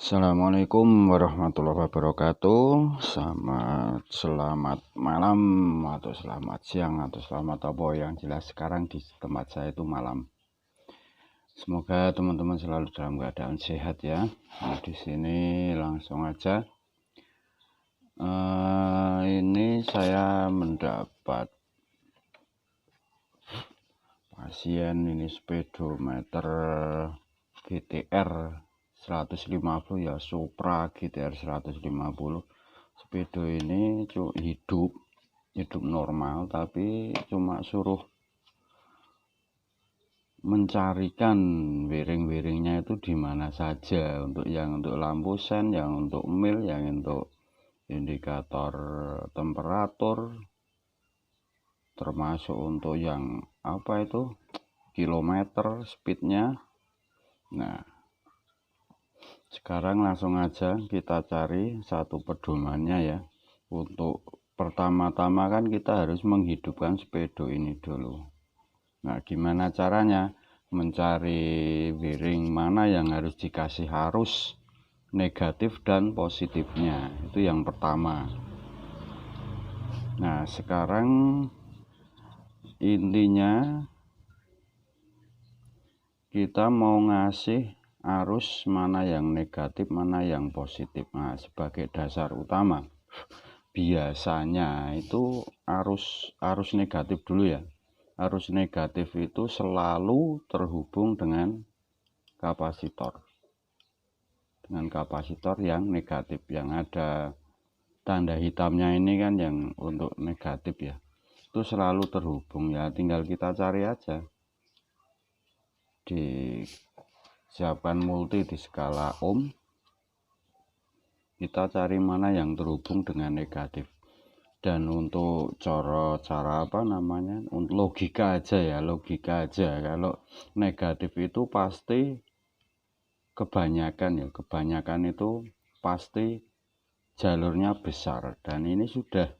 Assalamualaikum warahmatullahi wabarakatuh. Selamat malam atau selamat siang atau selamat apa yang jelas sekarang di tempat saya itu malam. Semoga teman-teman selalu dalam keadaan sehat ya. Nah, di sini langsung aja. Ini saya mendapat pasien ini speedometer GTR 150 ya, Supra GTR 150. Speedo ini hidup normal, tapi cuma suruh mencarikan wiring-wiringnya itu di mana saja, untuk lampu sen, yang untuk mil, yang untuk indikator temperatur, termasuk untuk yang kilometer speednya. Nah, sekarang langsung aja kita cari satu pedomannya ya. Untuk pertama-tama kan kita harus menghidupkan speedo ini dulu. Nah, gimana caranya? Mencari wiring mana yang harus dikasih arus negatif dan positifnya. Itu yang pertama. Nah, sekarang intinya kita mau ngasih arus mana yang negatif, mana yang positif. Nah, sebagai dasar utama biasanya itu arus negatif dulu ya. Arus negatif itu selalu terhubung dengan kapasitor. Dengan kapasitor yang negatif, yang ada tanda hitamnya ini kan yang untuk negatif ya. Itu selalu terhubung ya, tinggal kita cari aja. Disiapkan multi di skala ohm. Kita cari mana yang terhubung dengan negatif. Dan untuk untuk logika aja ya, kalau negatif itu pasti kebanyakan itu pasti jalurnya besar, dan ini sudah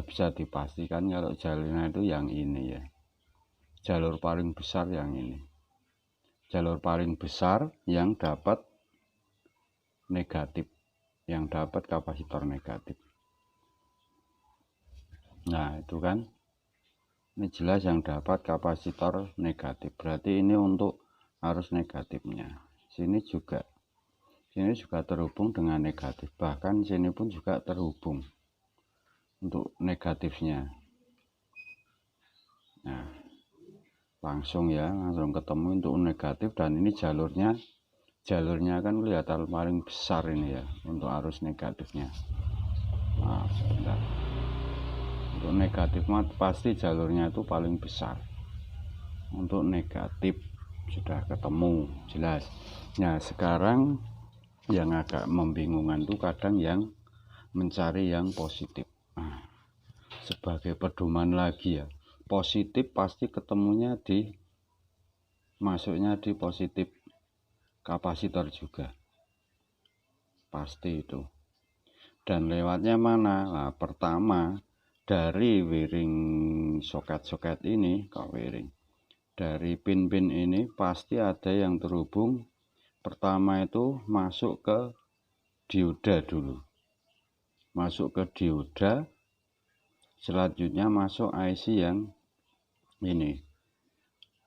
bisa dipastikan kalau jalurnya itu yang ini ya, jalur paling besar yang ini, jalur paling besar yang dapat negatif, yang dapat kapasitor negatif. Nah, itu kan ini jelas yang dapat kapasitor negatif, berarti ini untuk arus negatifnya. Sini juga terhubung dengan negatif, bahkan sini pun juga terhubung untuk negatifnya. Nah, langsung ketemu untuk negatif, dan ini jalurnya kan kelihatan paling besar ini ya untuk arus negatifnya. Nah, sebentar. Untuk negatif pasti jalurnya itu paling besar. Untuk negatif sudah ketemu jelas. Nah, sekarang yang agak membingungkan itu kadang yang mencari yang positif. Nah, sebagai pedoman lagi ya, positif pasti ketemunya masuknya di positif kapasitor juga, pasti itu. Dan lewatnya mana? Nah, pertama dari wiring soket ini, dari pin-pin ini pasti ada yang terhubung. Pertama itu masuk ke dioda dulu, selanjutnya masuk IC yang ini,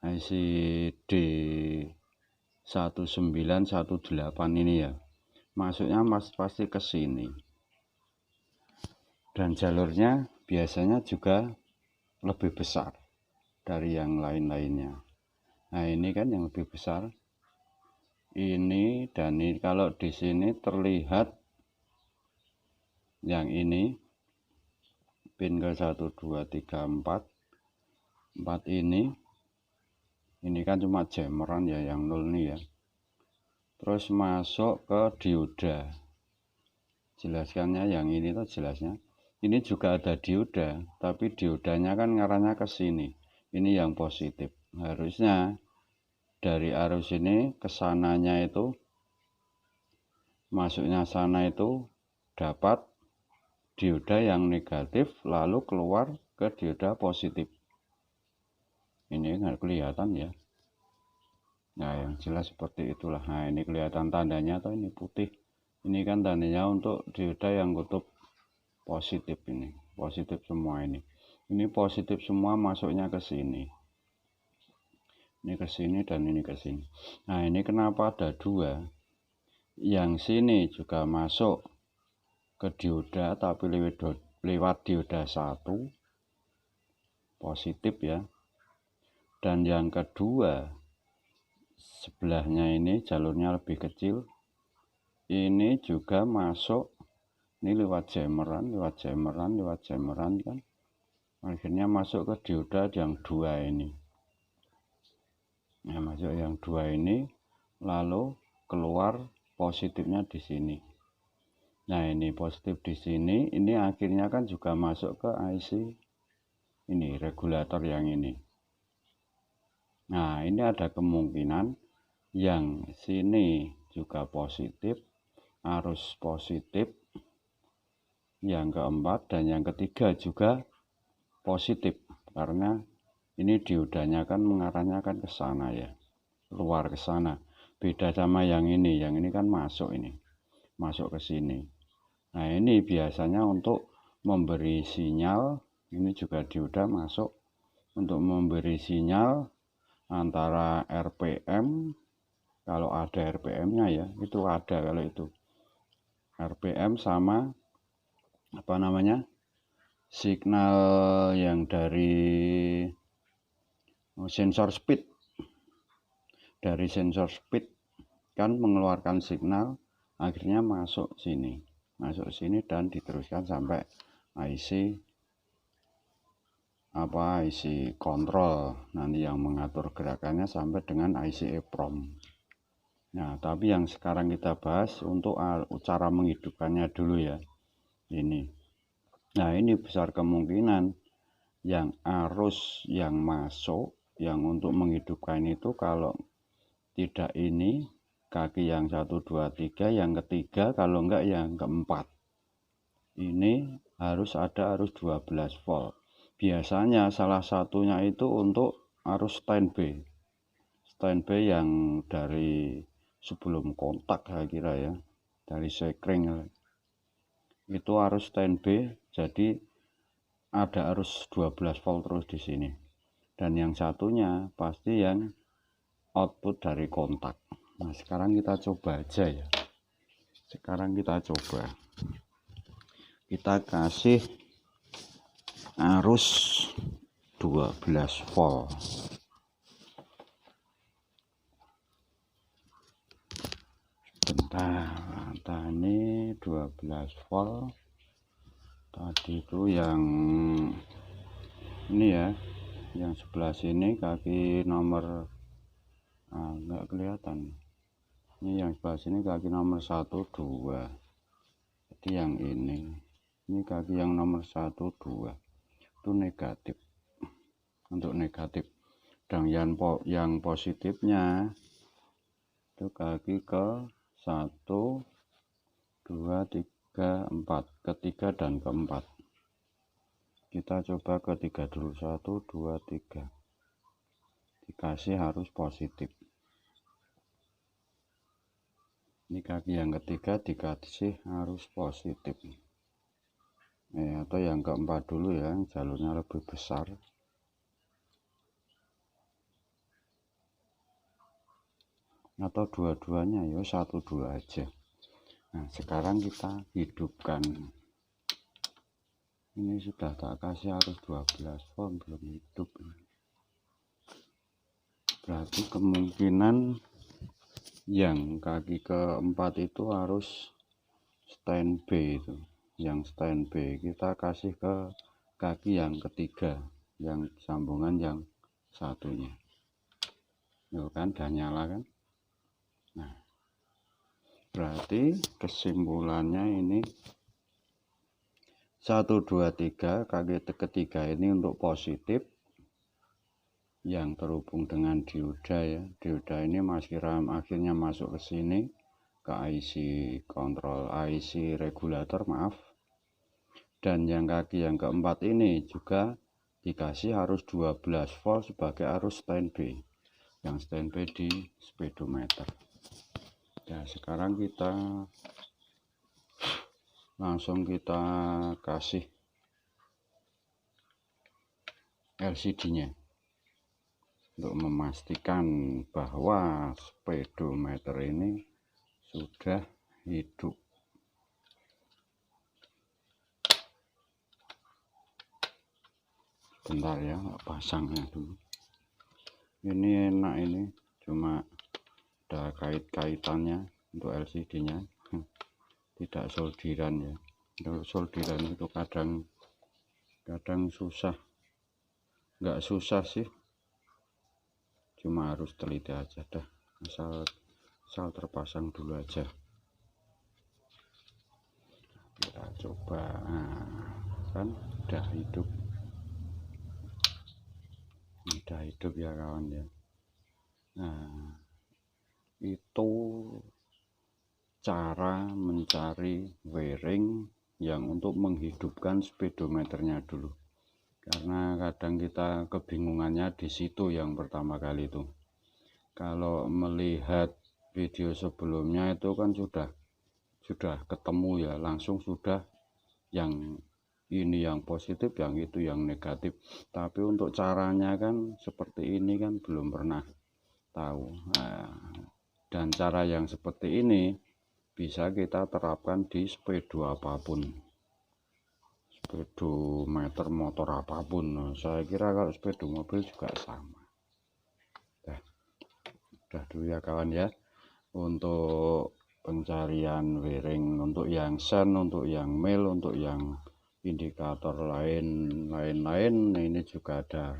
IC D1918 ini ya, masuknya pasti ke sini. Dan jalurnya biasanya juga lebih besar dari yang lain-lainnya. Nah, ini kan yang lebih besar ini, dan ini kalau di sini terlihat yang ini pin ke 1 2 3 4 ini kan cuma jameran ya, yang 0 nih ya. Terus masuk ke dioda, jelaskannya yang ini tuh jelasnya. Ini juga ada dioda, tapi diodanya kan ngarahnya ke sini. Ini yang positif. Harusnya dari arus ini ke sananya itu, masuknya sana itu dapat dioda yang negatif, lalu keluar ke dioda positif. Ini nggak kelihatan ya. Nah, yang jelas seperti itulah. Nah, ini kelihatan tandanya atau ini putih. Ini kan tandanya untuk dioda yang kutub positif ini. Positif semua ini. Ini positif semua masuknya ke sini. Ini ke sini dan ini ke sini. Nah, ini kenapa ada dua? Yang sini juga masuk ke dioda tapi lewat dioda 1 positif ya. Dan yang kedua sebelahnya ini jalurnya lebih kecil, ini juga masuk ini lewat jameran kan, akhirnya masuk ke dioda yang 2 ini. Nah, masuk yang 2 ini lalu keluar positifnya di sini. Nah, ini positif di sini, ini akhirnya kan juga masuk ke IC ini regulator yang ini. Nah, ini ada kemungkinan yang sini juga positif, arus positif, yang keempat dan yang ketiga juga positif, karena ini diodanya kan mengarahnya kan ke sana ya, keluar ke sana. Beda sama yang ini kan masuk ke sini. Nah, ini biasanya untuk memberi sinyal, ini juga dioda masuk untuk memberi sinyal antara RPM, kalau ada RPM-nya ya, itu ada kalau itu. RPM sama apa namanya? Signal yang dari sensor speed. Dari sensor speed kan mengeluarkan signal, akhirnya masuk sini dan diteruskan sampai IC kontrol nanti yang mengatur gerakannya sampai dengan IC EEPROM. Nah, tapi yang sekarang kita bahas untuk cara menghidupkannya dulu ya. Ini. Nah, ini besar kemungkinan yang arus yang masuk yang untuk menghidupkan itu, kalau tidak ini kaki yang 1, 2, 3, yang ketiga, kalau enggak yang keempat. Ini harus ada arus 12 volt. Biasanya salah satunya itu untuk arus standby yang dari sebelum kontak, saya kira ya, dari sekring itu arus standby, jadi ada arus 12 volt terus di sini. Dan yang satunya pasti yang output dari kontak. Nah, sekarang kita coba aja ya. Kita kasih arus 12 volt. Bentar, ini 12 volt. Tadi itu yang ini ya, yang sebelah sini kaki nomor nggak kelihatan. Ini yang sebelah sini kaki nomor 1, 2. Jadi yang ini kaki yang nomor 1, 2 itu negatif, untuk negatif. Dan yang positifnya itu kaki ke 1, 2, 3, 4, ketiga dan keempat. Kita coba ketiga dulu, 1, 2, 3, dikasih harus positif. Ini kaki yang ketiga dikasih harus positif. Atau yang keempat dulu ya, jalurnya lebih besar. Atau dua-duanya ya, 1, 2 aja. Nah, sekarang kita hidupkan. Ini sudah tak kasih harus 12 volt, belum hidup. Berarti kemungkinan yang kaki keempat itu harus standby itu. Yang standby kita kasih ke kaki yang ketiga, yang sambungan yang satunya. Yo kan, udah nyala kan? Nah, berarti kesimpulannya ini 1, 2, 3, kaki ketiga ini untuk positif yang terhubung dengan dioda ya. Dioda ini akhirnya masuk ke sini, ke IC kontrol, IC regulator maaf. Dan yang kaki yang keempat ini juga dikasih harus 12 volt sebagai arus standby. yang standby di speedometer. Nah, sekarang kita langsung kasih LCD-nya untuk memastikan bahwa speedometer ini sudah hidup. Bentar ya, pasangnya dulu. Ini enak, ini cuma ada kaitannya untuk LCD-nya, tidak solderan ya. Kalau solderan itu kadang susah, nggak susah sih, cuma harus teliti aja dah, asal terpasang dulu aja. Kita coba, nah, kan udah hidup ya kawan ya. Nah, itu cara mencari wiring yang untuk menghidupkan speedometernya dulu, karena kadang kita kebingungannya di situ. Yang pertama kali itu, kalau melihat video sebelumnya itu kan sudah ketemu ya, langsung sudah yang ini yang positif, yang itu yang negatif. Tapi untuk caranya kan seperti ini kan belum pernah tahu. Nah, dan cara yang seperti ini bisa kita terapkan di speedo apapun, speedometer motor apapun. Nah, saya kira kalau speedo mobil juga sama. Udah dulu ya kawan ya, untuk pencarian wiring, untuk yang sen, untuk yang mil, untuk yang indikator lain-lain. Ini juga ada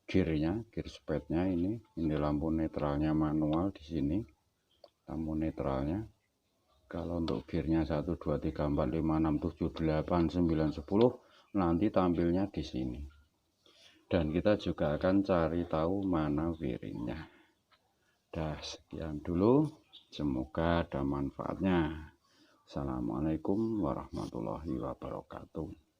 gearnya, gear speednya. Ini lampu netralnya manual di sini, lampu netralnya. Kalau untuk gearnya 1 2 3 4 5 6 7 8 9 10 nanti tampilnya di sini. Dan kita juga akan cari tahu mana wiringnya. Dah, sekian dulu, semoga ada manfaatnya. Assalamualaikum warahmatullahi wabarakatuh.